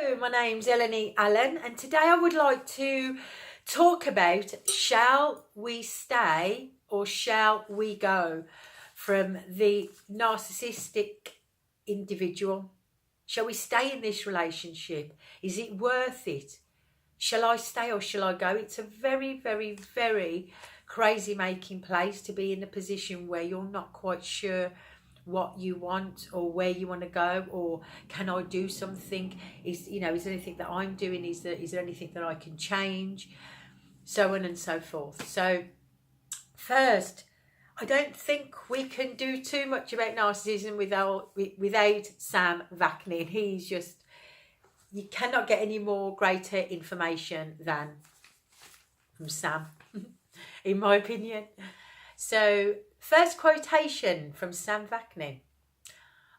Hello, my name's Eleni Allen, and today I would like to talk about shall we stay or shall we go from the narcissistic individual. Shall we stay in this relationship? Is it worth it? Shall I stay or shall I go? It's a very, very, very crazy making place to be in a position where you're not quite sure what you want or where you want to go, or can I do something? Is there anything that I'm doing? Is there anything that I can change? So on and so forth. So first, I don't think we can do too much about narcissism without Sam Vaknin. He's just, you cannot get any more greater information than from Sam, in my opinion. So first quotation from Sam Vaknin.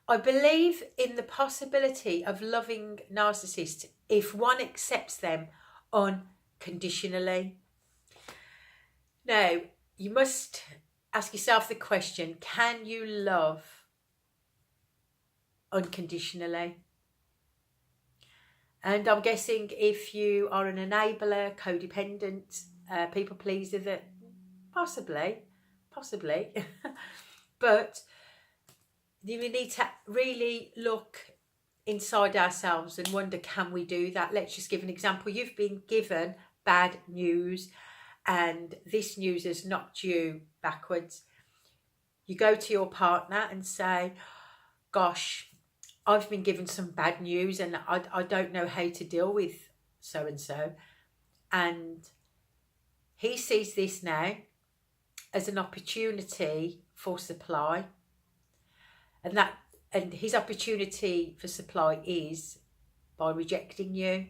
I believe in the possibility of loving narcissists if one accepts them unconditionally. Now, you must ask yourself the question, can you love unconditionally? And I'm guessing if you are an enabler, codependent, people pleaser, that possibly, but we need to really look inside ourselves and wonder, can we do that? Let's just give an example. You've been given bad news and this news has knocked you backwards. You go to your partner and say, gosh, I've been given some bad news and I don't know how to deal with so-and-so. And he sees this now as an opportunity for supply, and his opportunity for supply is by rejecting you,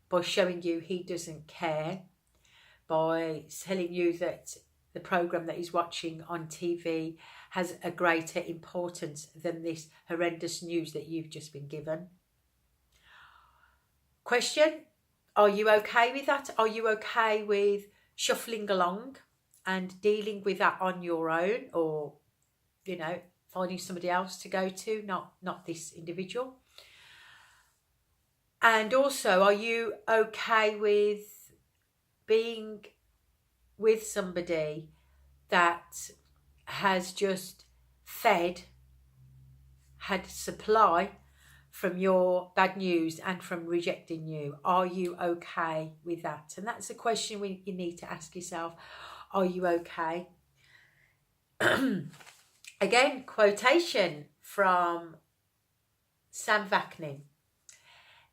by showing you he doesn't care, by telling you that the program that he's watching on TV has a greater importance than this horrendous news that you've just been given. Question, are you okay with that? Are you okay with shuffling along and dealing with that on your own, or finding somebody else to go to, not this individual? And also, are you okay with being with somebody that has just had supply from your bad news and from rejecting you? Are you okay with that? And that's a question you need to ask yourself. Are you okay? Again, quotation from Sam Vaknin.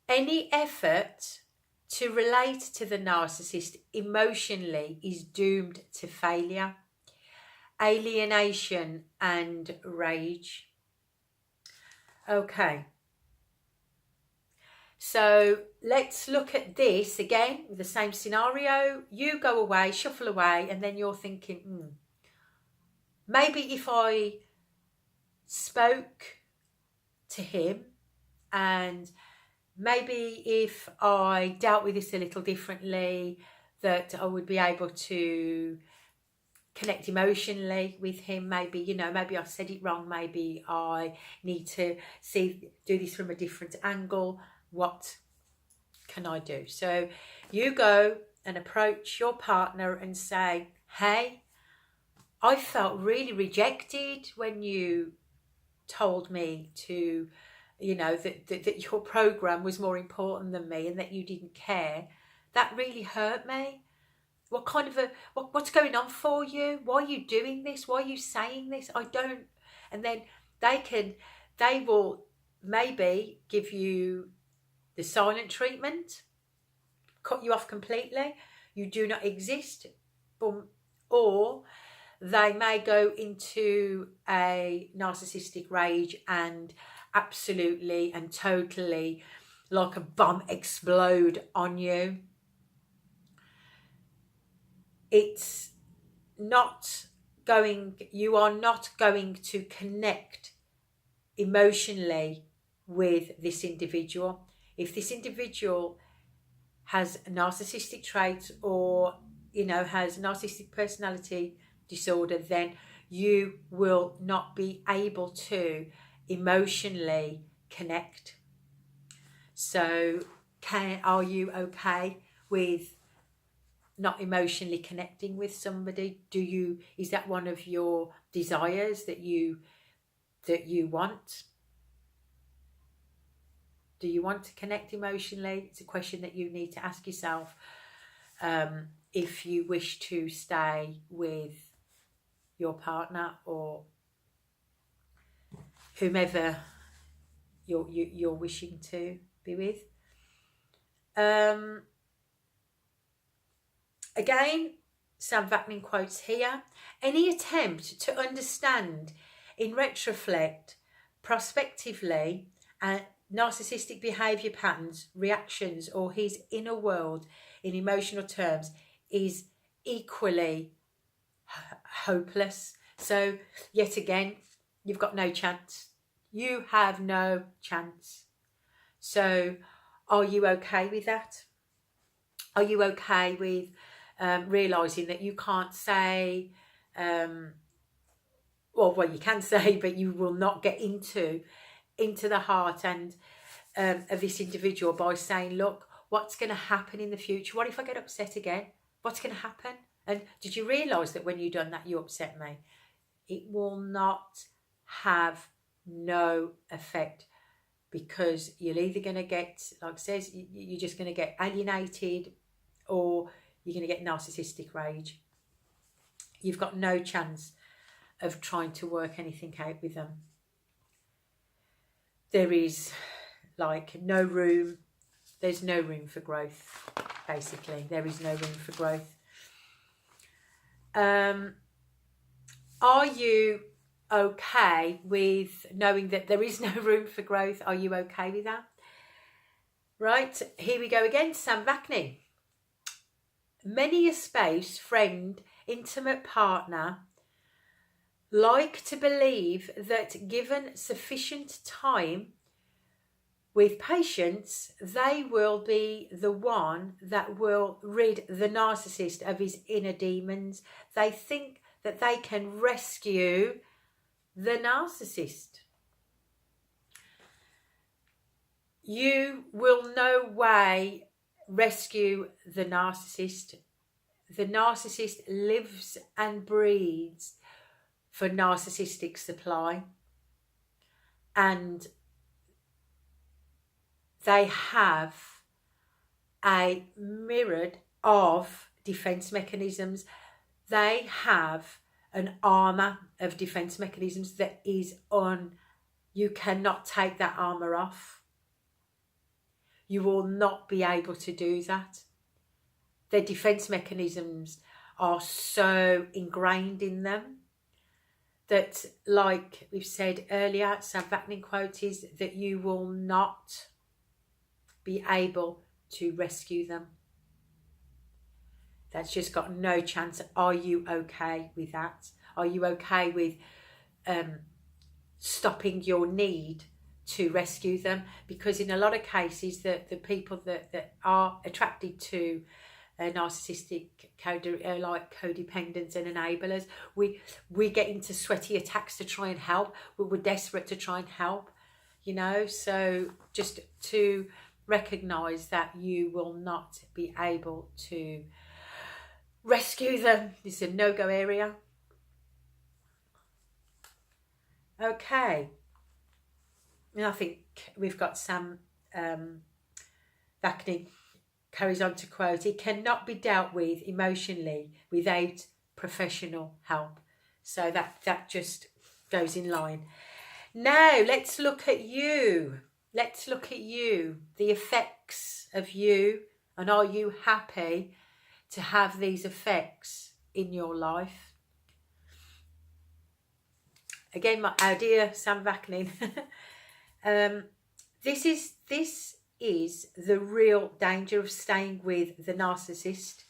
Any effort to relate to the narcissist emotionally is doomed to failure, alienation and rage. Okay. So let's look at this again with the same scenario. You go away, shuffle away, and then you're thinking, maybe if I spoke to him and maybe if I dealt with this a little differently, that I would be able to connect emotionally with him. Maybe, maybe I said it wrong. Maybe I need to do this from a different angle. What can I do? So you go and approach your partner and say, hey, I felt really rejected when you told me to, that your program was more important than me and that you didn't care. That really hurt me. What kind of what's going on for you? Why are you doing this? Why are you saying this? I don't. And then they will maybe give you the silent treatment, cut you off completely. You do not exist. Boom. Or they may go into a narcissistic rage and absolutely and totally, like a bomb, explode on you. You are not going to connect emotionally with this individual. If this individual has narcissistic traits or, has narcissistic personality disorder, then you will not be able to emotionally connect. So are you okay with not emotionally connecting with somebody? Is that one of your desires that you want? Do you want to connect emotionally? It's a question that you need to ask yourself if you wish to stay with your partner or whomever you're wishing to be with. Again, Sam Vaknin quotes here: any attempt to understand in retrospect, prospectively, narcissistic behaviour patterns, reactions, or his inner world in emotional terms is equally hopeless. So yet again, you've got no chance. You have no chance. So are you okay with that? Are you okay with realising that you can't say, well, you can say, but you will not get into the heart and of this individual by saying, look, what's going to happen in the future? What if I get upset again? What's going to happen? And did you realise that when you done that, you upset me? It will not have no effect, because you're either going to get, like it says, you're just going to get alienated, or you're going to get narcissistic rage. You've got no chance of trying to work anything out with them. There is like no room. There's no room for growth, basically. There is no room for growth. Are you okay with knowing that there is no room for growth? Are you okay with that? Right, here we go again. Sam Vaknin. Many a spouse, friend, intimate partner like to believe that given sufficient time with patience, they will be the one that will rid the narcissist of his inner demons. They think that they can rescue the narcissist. You will no way rescue the narcissist. The narcissist lives and breathes for narcissistic supply, and they have a myriad of defense mechanisms. They have an armor of defense mechanisms that is on. You cannot take that armor off. You will not be able to do that. Their defense mechanisms are so ingrained in them that, like we've said earlier, Sam Vaknin quote is that you will not be able to rescue them. That's just got no chance. Are you okay with that? Are you okay with stopping your need to rescue them? Because in a lot of cases, the people that are attracted to narcissistic like codependents and enablers, we get into sweaty attacks to try and help. We're desperate to try and help, you know. So just to recognise that you will not be able to rescue them. This is a no-go area. Okay, and I think we've got Sam Vaknin carries on to quote, it cannot be dealt with emotionally without professional help. So that just goes in line. Now let's look at you. Let's look at you, the effects of you, and are you happy to have these effects in your life? Again, our dear Sam Vaknin. This is the real danger of staying with the narcissist.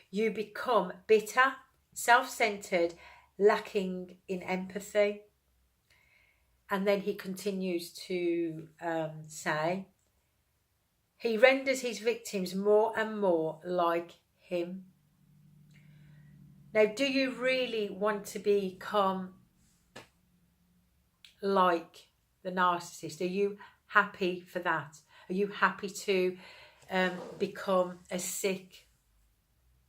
You become bitter, self-centered, lacking in empathy. And then he continues to say, he renders his victims more and more like him. Now, do you really want to become like the narcissist? Are you happy for that? Are you happy to become as sick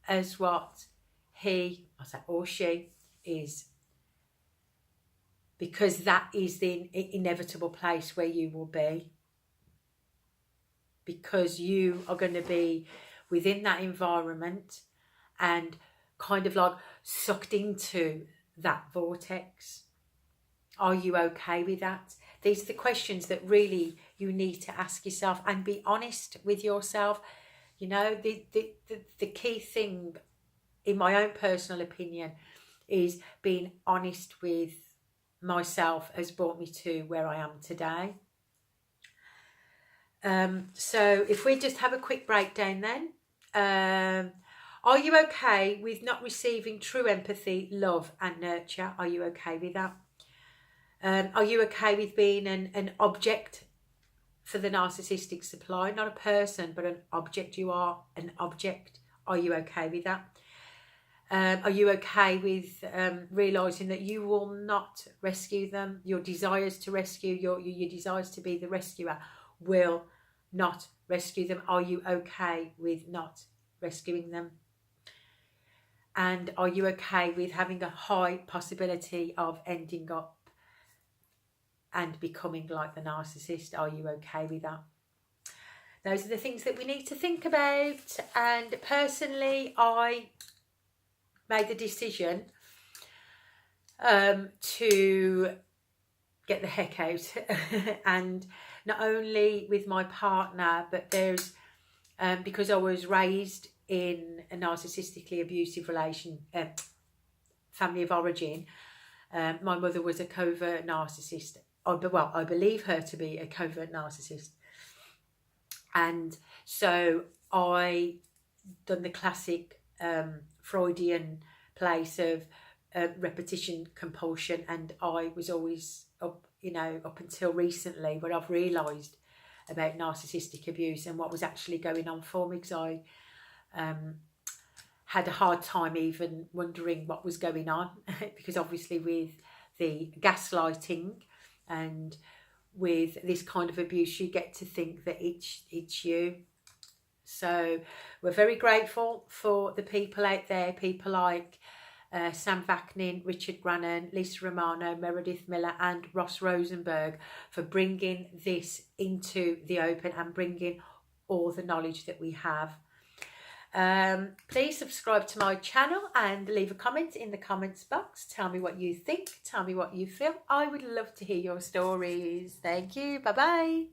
as what he, I say, or she is? Because that is the inevitable place where you will be. Because you are going to be within that environment and kind of like sucked into that vortex. Are you okay with that? These are the questions that really you need to ask yourself and be honest with yourself. You know, the key thing, in my own personal opinion, is being honest with myself has brought me to where I am today. So if we just have a quick breakdown then. Are you okay with not receiving true empathy, love and nurture? Are you okay with that? Are you okay with being an object for the narcissistic supply? Not a person, but an object. You are an object. Are you okay with that? Are you okay with realising that you will not rescue them? Your desires to rescue, your desires to be the rescuer will not rescue them. Are you okay with not rescuing them? And are you okay with having a high possibility of ending up and becoming like the narcissist? Are you okay with that? Those are the things that we need to think about. And personally, I made the decision to get the heck out. And not only with my partner, but there's because I was raised in a narcissistically abusive family of origin. My mother was a covert narcissist. Well, I believe her to be a covert narcissist. And so I done the classic Freudian place of repetition compulsion, and I was always up until recently when I've realised about narcissistic abuse and what was actually going on for me, because I had a hard time even wondering what was going on because obviously with the gaslighting and with this kind of abuse you get to think that it's you. So we're very grateful for the people out there, people like Sam Vaknin, Richard Grannon, Lisa Romano, Meredith Miller and Ross Rosenberg for bringing this into the open and bringing all the knowledge that we have. Please subscribe to my channel and leave a comment in the comments box. Tell me what you think, tell me what you feel. I would love to hear your stories. Thank you. Bye bye.